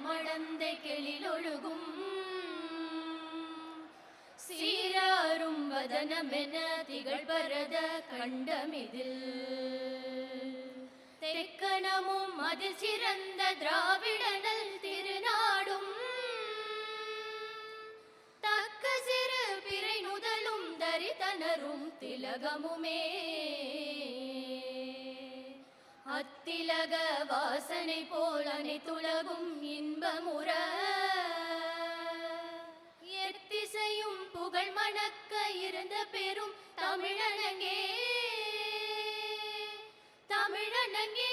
மடந்தை கெளிலொழுகும் சீராரும் வதனமென திகழ் பரத கண்டமிதில் தெக்கணமும் அதில் சிறந்த திராவிடனல் திருநாடும் தக்க சிறு பிறை நுதலும் தரித்தனரும் திலகமுமே அத்திலக வாசனை போல் அனைத்துலகும் இன்பமுற எத்திசையும் புகழ் மணக்க இருந்த பெரும் தமிழனங்கே தமிழனங்கே